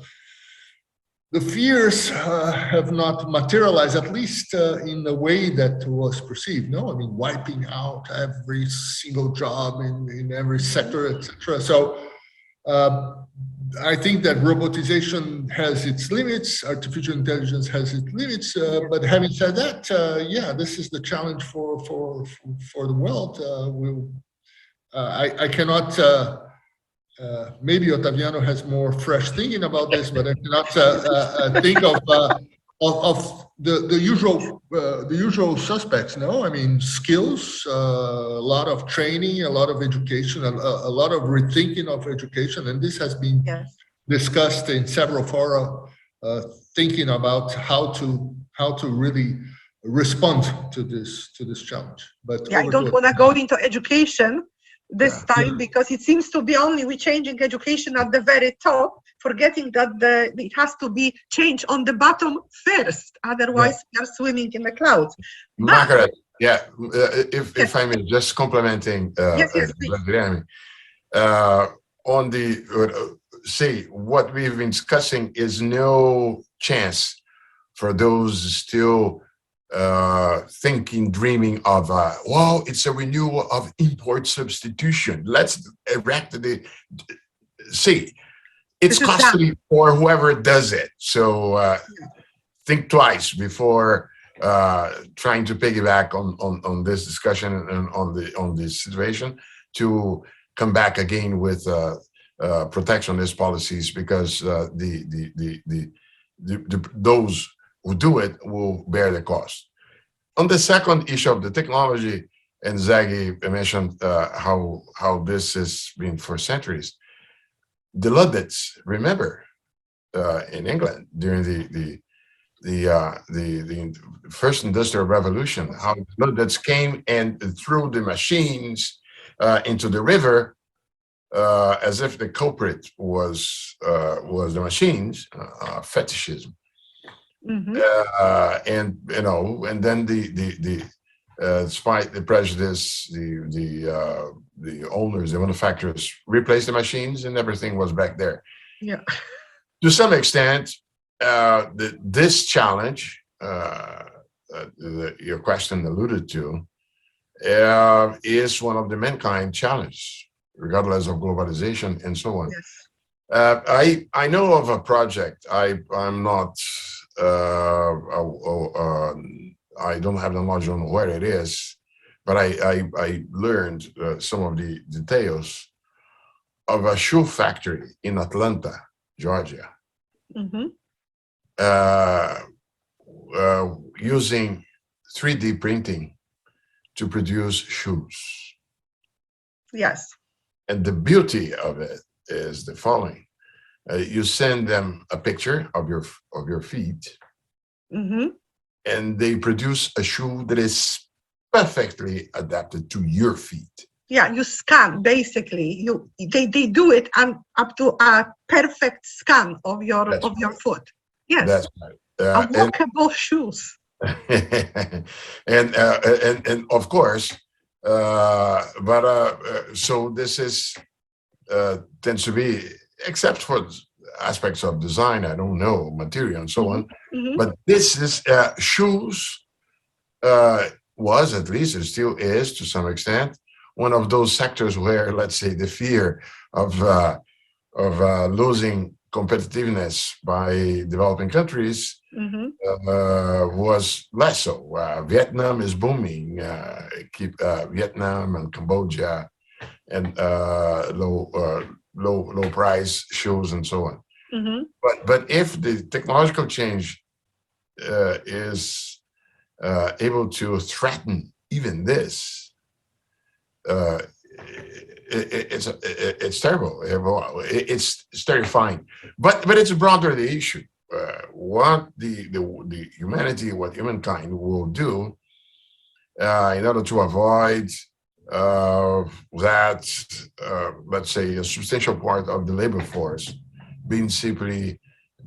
fears have not materialized, at least in the way that was perceived. No, I mean, wiping out every single job in every sector, etc. So I think that robotization has its limits, artificial intelligence has its limits, but having said that, this is the challenge for the world. I cannot, maybe Ottaviano has more fresh thinking about this, but I cannot think of the usual suspects. No, I mean, skills, a lot of training, a lot of education, a lot of rethinking of education, and this has been discussed in several fora, thinking about how to really respond to this challenge. But I don't want to go into education this time, because it seems to be only we changing education at the very top, forgetting that it has to be changed on the bottom first. Otherwise, we are swimming in the clouds. Margaret, if I may, just complementing Adriani, on the say what we've been discussing is no chance for those still thinking, dreaming of, well, it's a renewal of import substitution. Let's erect it's costly for whoever does it. So think twice before trying to piggyback on this discussion and on this situation to come back again with protectionist policies, because those who do it will bear the cost. On the second issue of the technology, and Zaghi mentioned how this has been for centuries. The Luddites, remember, in England during the first industrial revolution, how the Luddites came and threw the machines into the river, as if the culprit was the machines, fetishism. Mm-hmm. And and then despite the prejudice, the owners, the manufacturers replaced the machines, and everything was back there. Yeah. To some extent, this challenge, your question alluded to, is one of the mankind challenges, regardless of globalization and so on. Yes. I know of a project. I'm not. I don't have the knowledge on where it is, but I learned some of the details of a shoe factory in Atlanta, Georgia, Mm-hmm. Using 3D printing to produce shoes. Yes. And the beauty of it is the following: you send them a picture of your feet, Mm-hmm. and they produce a shoe that is perfectly adapted to your feet. Yeah, you scan basically. They do it up to a perfect scan of your foot. Yes. That's right. A walkable shoes. and of course, so this is tends to be, except for aspects of design, I don't know, material and so on. Mm-hmm. But this is shoes was, at least it still is to some extent, one of those sectors where, let's say, the fear of losing competitiveness by developing countries Mm-hmm. was less so. Vietnam is booming. Vietnam and Cambodia, and low price shoes and so on. Mm-hmm. But if the technological change is able to threaten even this, it's terrible. It's terrifying. But it's broader the issue. What the humanity, what humankind will do in order to avoid that, let's say, a substantial part of the labor force being simply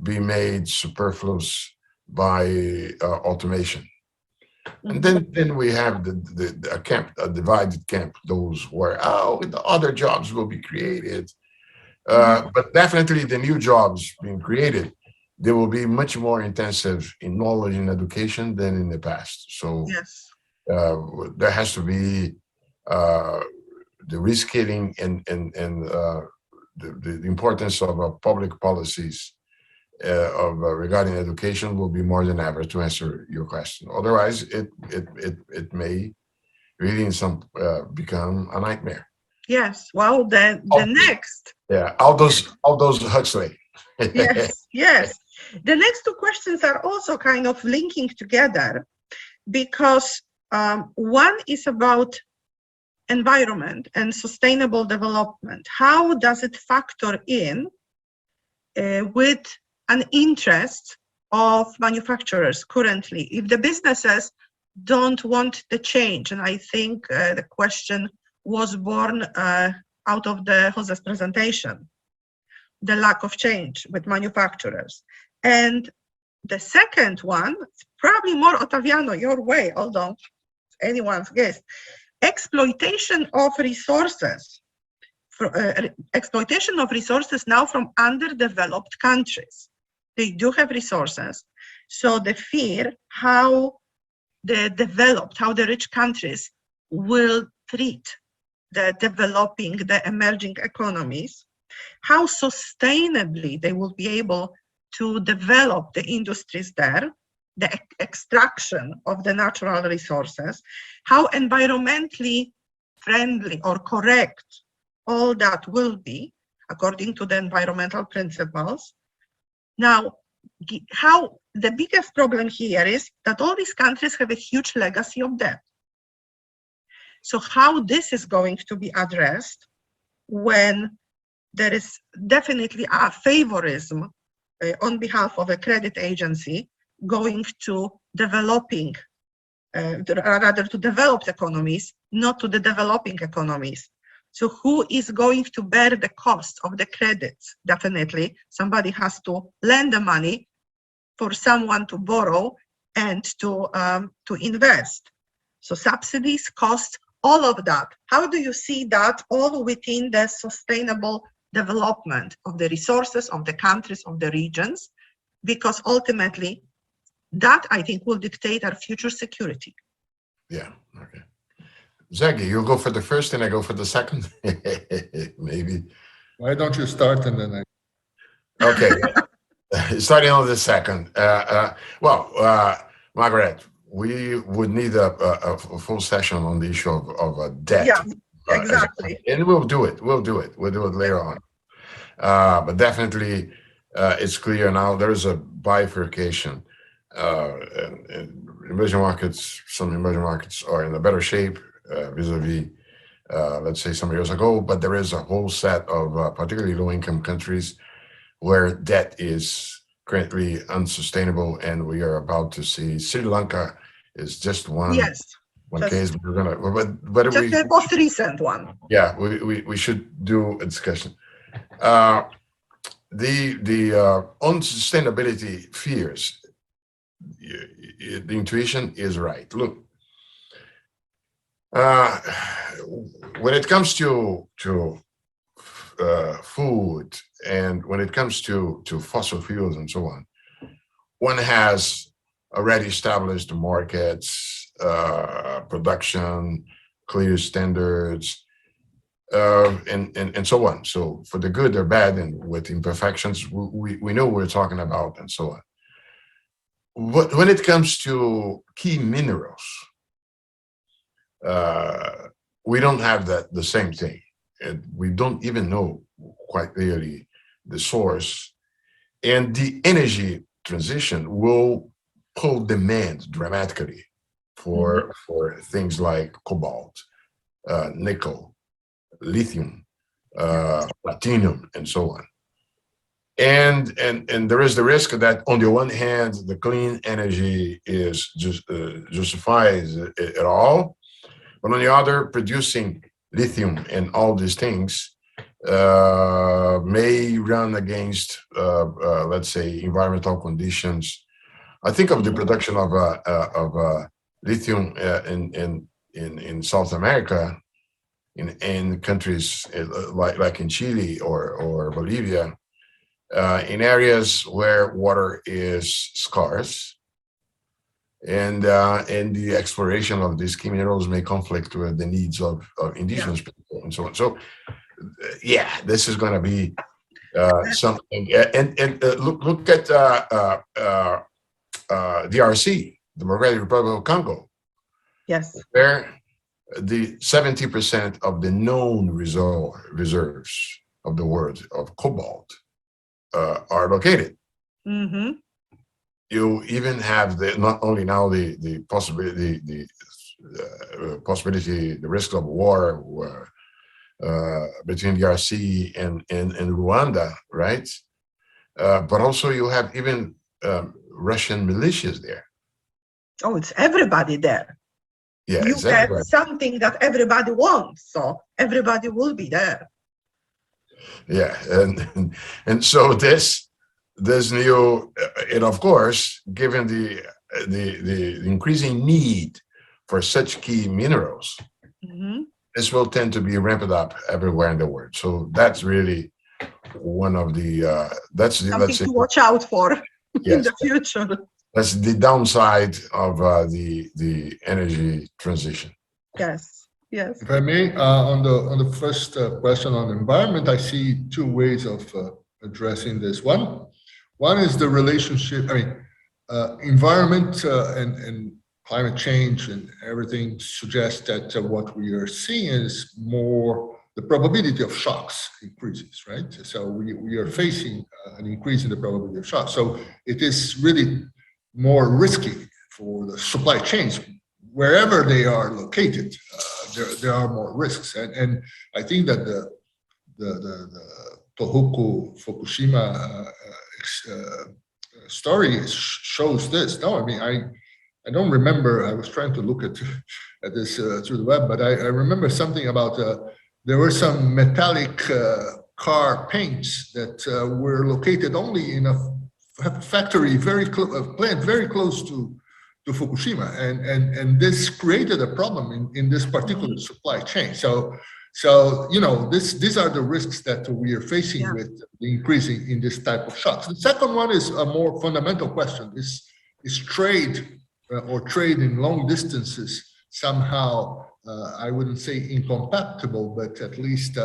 be made superfluous by automation. And then we have a camp, a divided camp, those where, the other jobs will be created. But definitely the new jobs being created, they will be much more intensive in knowledge and education than in the past. So Yes. there has to be the reskilling and the importance of public policies regarding education will be more than ever, to answer your question. Otherwise, it may really in some become a nightmare. Yes. Well, the next. Yeah, Aldous Huxley. Yes. Yes. The next two questions are also kind of linking together, because one is about environment and sustainable development. How does it factor in with an interest of manufacturers currently, if the businesses don't want the change? And I think the question was born out of the Jose's presentation, the lack of change with manufacturers. And the second one, probably more Ottaviano, your way, although anyone's guess, exploitation of resources. Exploitation of resources now from underdeveloped countries. They do have resources, so the fear how the rich countries will treat the developing, the emerging economies, how sustainably they will be able to develop the industries there, the extraction of the natural resources, how environmentally friendly or correct all that will be according to the environmental principles. Now, how the biggest problem here is that all these countries have a huge legacy of debt. So how this is going to be addressed when there is definitely a favorism on behalf of a credit agency going to developing, rather to developed economies, not to the developing economies. So who is going to bear the cost of the credits? Definitely, somebody has to lend the money for someone to borrow and to invest. So subsidies, costs, all of that. How do you see that all within the sustainable development of the resources, of the countries, of the regions? Because ultimately, that I think will dictate our future security. Yeah, okay. Zaggy, you'll go for the first and I go for the second? Maybe. Why don't you start and then I... Okay. Starting on the second. Margaret, we would need a full session on the issue of debt. Yeah, exactly. And we'll do it. We'll do it later on. But definitely, it's clear now there is a bifurcation. In emerging markets, some emerging markets are in a better shape vis-a-vis, let's say, some years ago. But there is a whole set of particularly low-income countries where debt is currently unsustainable, and we are about to see Sri Lanka is just one case. We're gonna, but just the most recent one. Yeah, we should do a discussion. The unsustainability fears. The intuition is right. Look, when it comes to food, and when it comes to fossil fuels and so on, one has already established markets, production, clear standards, and so on. So for the good or bad, and with imperfections, we know what we're talking about, and so on. When it comes to key minerals, we don't have the same thing. And we don't even know quite clearly the source, and the energy transition will pull demand dramatically for things like cobalt, nickel, lithium, platinum, and so on. And there is the risk that on the one hand, the clean energy is justifies it all, but on the other, producing lithium and all these things may run against, let's say, environmental conditions. I think of the production of lithium in South America, in countries like in Chile or Bolivia, in areas where water is scarce, and the exploration of these key minerals may conflict with the needs of indigenous people and so on. So, yeah, this is going to be something. And look at DRC, Democratic Republic of Congo. Yes. Where the 70% of the known reserves of the world of cobalt are located. Mm-hmm. You even have not only now the possibility, the risk of war between DRC and Rwanda, right? But also you have even Russian militias there. Oh, it's everybody there. Yeah, you exactly. get something that everybody wants, so everybody will be there. Yeah, and so this new, and of course, given the increasing need for such key minerals, this will tend to be ramped up everywhere in the world. So that's really one of the that's the, something to watch out for in the future. That's the downside of the energy transition. Yes, yes. If I may, on the first question on environment, I see two ways of addressing this. One is the relationship. I mean, environment and climate change and everything suggests that what we are seeing is more the probability of shocks increases, right? So we are facing an increase in the probability of shocks. So it is really more risky for the supply chains wherever they are located. There are more risks, and I think that the Tohoku Fukushima story shows this. No, I mean I don't remember. I was trying to look at this through the web, but I remember something about there were some metallic car paints that were located only in a factory plant very close to Fukushima, and this created a problem in this particular supply chain. So you know, these are the risks that we are facing with the increasing in this type of shocks. The second one is a more fundamental question: is trade or trade in long distances somehow, I wouldn't say incompatible, but at least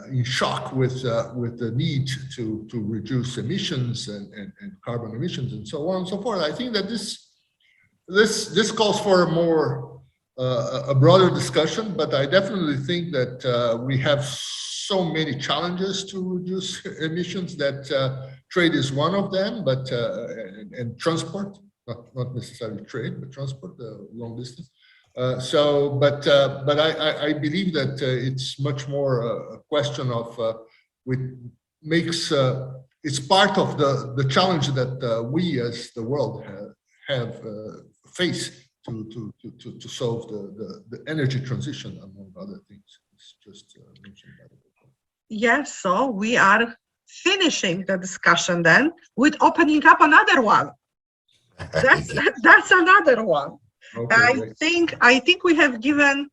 in shock with the need to reduce emissions and carbon emissions and so on and so forth. I think that this calls for a more a broader discussion, but I definitely think that we have so many challenges to reduce emissions that trade is one of them, but and transport. Not necessarily trade, but transport, long distance. But I believe that it's much more a question of it's part of the challenge that we as the world have faced to solve the energy transition, among other things. It's just mentioned by the book. Yes, so we are finishing the discussion then with opening up another one. That's another one. Okay, I think we have given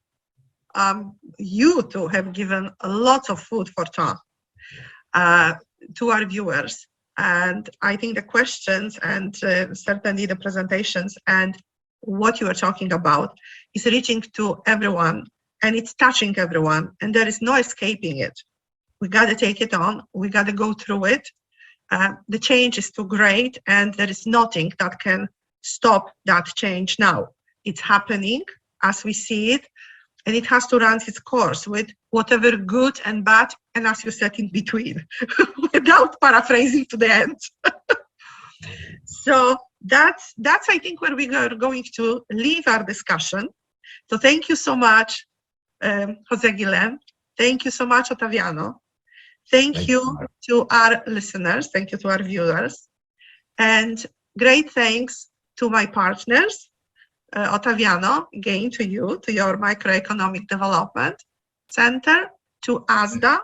you two have given a lot of food for thought to our viewers, and I think the questions and certainly the presentations and what you are talking about is reaching to everyone, and it's touching everyone, and there is no escaping it. We got to take it on. We got to go through it. The change is too great, and there is nothing that can stop that change now. It's happening as we see it, and it has to run its course with whatever good and bad, and as you said, in between, without paraphrasing to the end. So that's I think where we are going to leave our discussion. So thank you so much, Jose Guillen. Thank you so much, Ottaviano. Thank you to our listeners. Thank you to our viewers. And great thanks to my partners, Ottaviano, again to you, to your Microeconomic Development Center, to ASDA.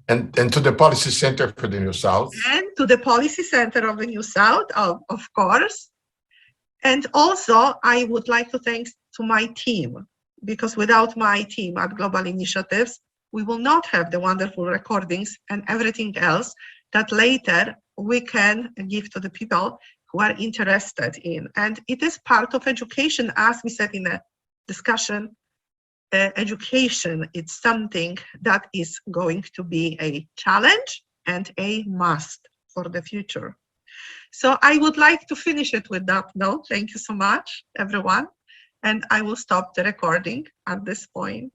And to the Policy Center for the New South. And to the Policy Center of the New South, of course. And also, I would like to thank to my team, because without my team at Global Initiatives, we will not have the wonderful recordings and everything else that later we can give to the people who are interested in. And it is part of education, as we said in the discussion. Education, it's something that is going to be a challenge and a must for the future. So I would like to finish it with that note. Thank you so much, everyone. And I will stop the recording at this point.